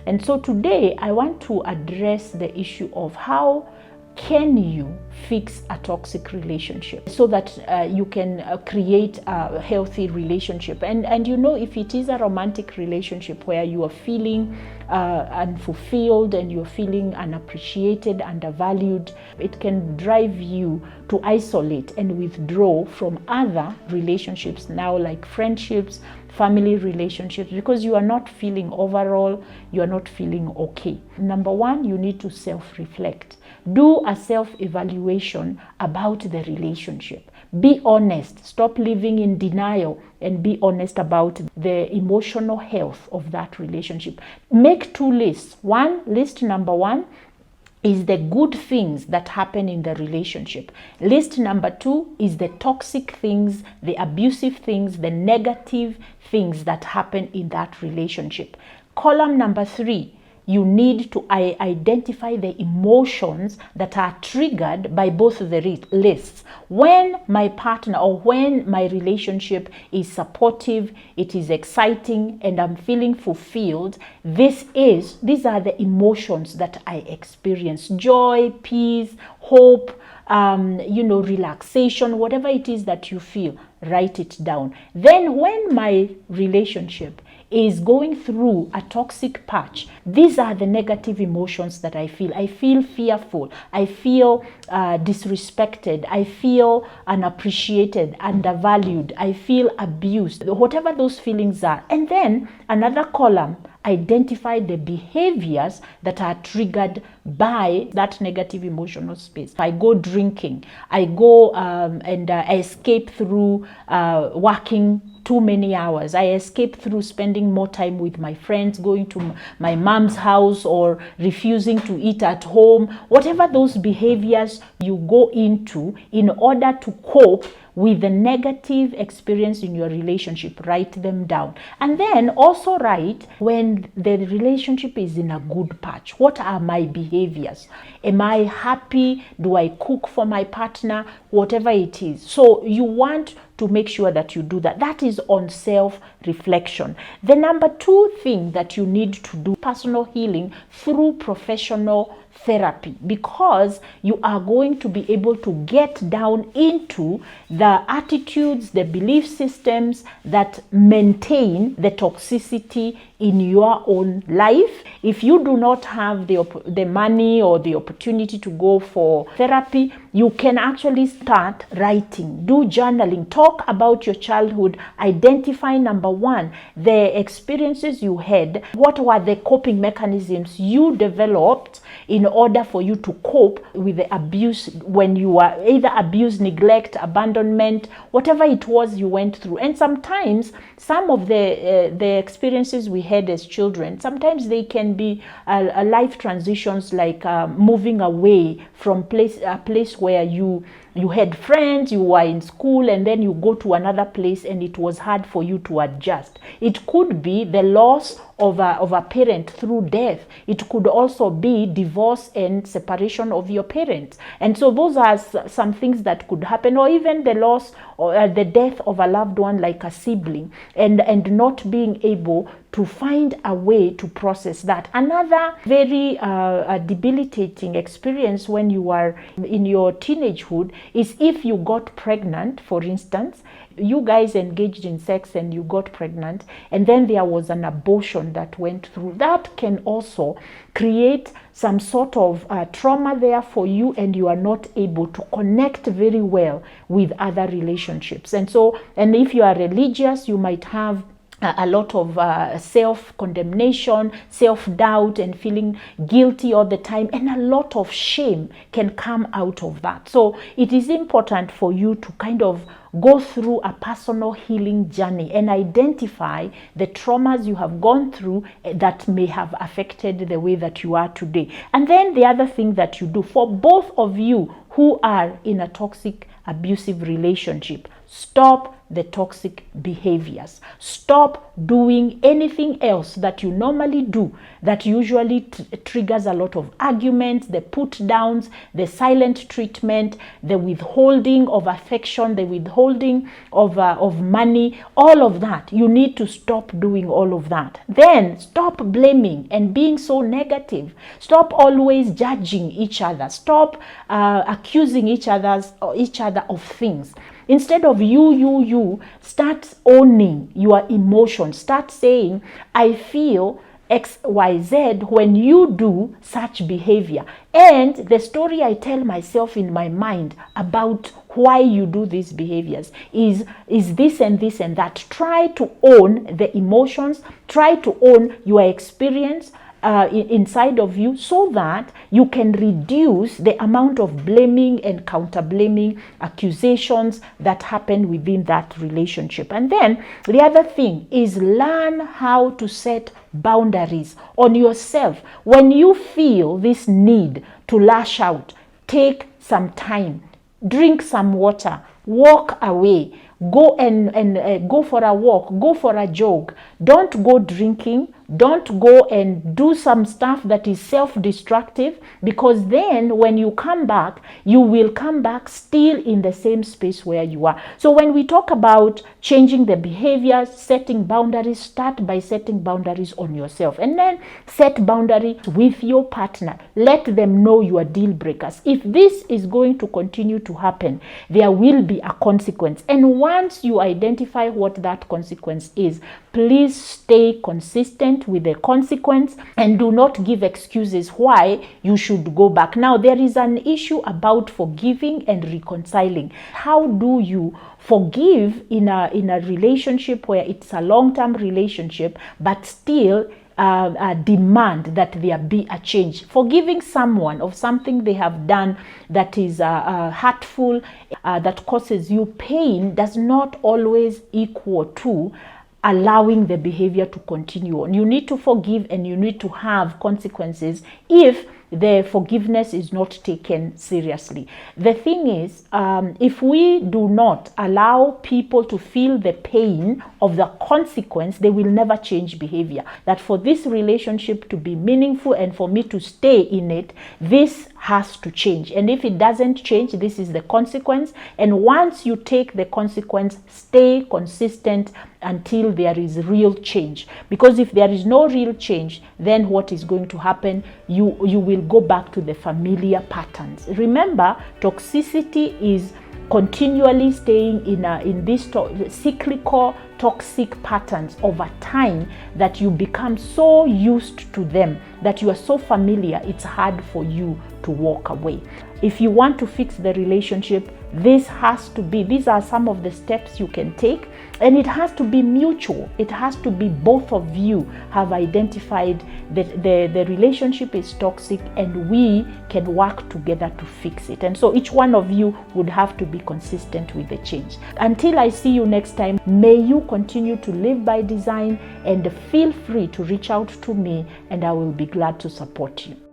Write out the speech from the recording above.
And so today I want to address the issue of how can you fix a toxic relationship so that you can create a healthy relationship. And you know, if it is a romantic relationship where you are feeling unfulfilled and you're feeling unappreciated, undervalued, it can drive you to isolate and withdraw from other relationships now, like friendships, family relationships, because you are not feeling overall, you are not feeling okay. Number one, you need to self-reflect. Do a self-evaluation about the relationship. Be honest. Stop living in denial and be honest about the emotional health of that relationship. Make two lists. List number one is the good things that happen in the relationship. List number two is the toxic things, the abusive things, the negative things that happen in that relationship. Column number three, you need to identify the emotions that are triggered by both of the lists. When my partner or when my relationship is supportive, it is exciting, and I'm feeling fulfilled, these are the emotions that I experience. Joy, peace, hope, relaxation, whatever it is that you feel, write it down. Then when my relationship is going through a toxic patch, these are the negative emotions that I feel. I feel fearful. I feel disrespected. I feel unappreciated, undervalued. I feel abused, whatever those feelings are. And then another column, identify the behaviors that are triggered by that negative emotional space. I go drinking. I go and I escape through working too many hours. I escape through spending more time with my friends, going to my mom's house, or refusing to eat at home. Whatever those behaviors you go into in order to cope with the negative experience in your relationship, write them down. And then also write when the relationship is in a good patch. What are my behaviors? Am I happy? Do I cook for my partner? Whatever it is. So you want to make sure that you do that. That is on self-reflection. The number two thing that you need to do, personal healing through professional therapy, because you are going to be able to get down into the attitudes, the belief systems that maintain the toxicity in your own life. If you do not have the money or the opportunity to go for therapy, you can actually start writing, do journaling, talk about your childhood, identify number one, the experiences you had, what were the coping mechanisms you developed in order for you to cope with the abuse when you were either abuse, neglect, abandonment, whatever it was you went through. And sometimes some of the experiences we had as children, sometimes they can be life transitions, like moving away from a place where you had friends, you were in school, and then you go to another place and it was hard for you to adjust. It could be the loss of a parent through death. It could also be divorce and separation of your parents. And so those are some things that could happen, or even the loss or the death of a loved one, like a sibling, and not being able to find a way to process that. Another very debilitating experience when you are in your teenagehood is if you got pregnant, for instance. You guys engaged in sex and you got pregnant, and then there was an abortion that went through. That can also create some sort of trauma there for you, and you are not able to connect very well with other relationships. And if you are religious, you might have a lot of self-condemnation, self-doubt, and feeling guilty all the time, and a lot of shame can come out of that. So it is important for you to kind of go through a personal healing journey and identify the traumas you have gone through that may have affected the way that you are today. And then the other thing that you do for both of you who are in a toxic, abusive relationship, stop the toxic behaviors. Stop doing anything else that you normally do that usually triggers a lot of arguments, the put downs, the silent treatment, the withholding of affection, the withholding of money, all of that. You need to stop doing all of that. Then stop blaming and being so negative. Stop always judging each other. Stop accusing each other of things. Instead of you, start owning your emotions. Start saying, I feel XYZ when you do such behavior. And the story I tell myself in my mind about why you do these behaviors is this and this and that. Try to own the emotions. Try to own your experience inside of you, so that you can reduce the amount of blaming and counter-blaming accusations that happen within that relationship. And then the other thing is learn how to set boundaries on yourself. When you feel this need to lash out, take some time, drink some water, walk away, go and go for a walk, go for a jog. Don't go drinking. Don't go and do some stuff that is self-destructive, because then when you come back, you will come back still in the same space where you are. So when we talk about changing the behaviors, setting boundaries, start by setting boundaries on yourself, and then set boundaries with your partner. Let them know your deal breakers. If this is going to continue to happen, there will be a consequence. And once you identify what that consequence is, please stay consistent with the consequence and do not give excuses why you should go back. Now, there is an issue about forgiving and reconciling. How do you forgive in a relationship where it's a long-term relationship, but still demand that there be a change? Forgiving someone of something they have done that is hurtful, that causes you pain, does not always equal to allowing the behavior to continue on. You need to forgive and you need to have consequences if the forgiveness is not taken seriously. The thing is, if we do not allow people to feel the pain of the consequence, they will never change behavior. That for this relationship to be meaningful and for me to stay in it, this has to change. And if it doesn't change, this is the consequence. And once you take the consequence, stay consistent until there is real change. Because if there is no real change, then what is going to happen? You will go back to the familiar patterns. Remember, toxicity is continually staying in these cyclical toxic patterns over time, that you become so used to them, that you are so familiar, it's hard for you to walk away. If you want to fix the relationship, these are some of the steps you can take, and it has to be mutual. It has to be both of you have identified that the relationship is toxic and we can work together to fix it. And so each one of you would have to be consistent with the change. Until I see you next time, may you continue to live by design, and feel free to reach out to me and I will be glad to support you.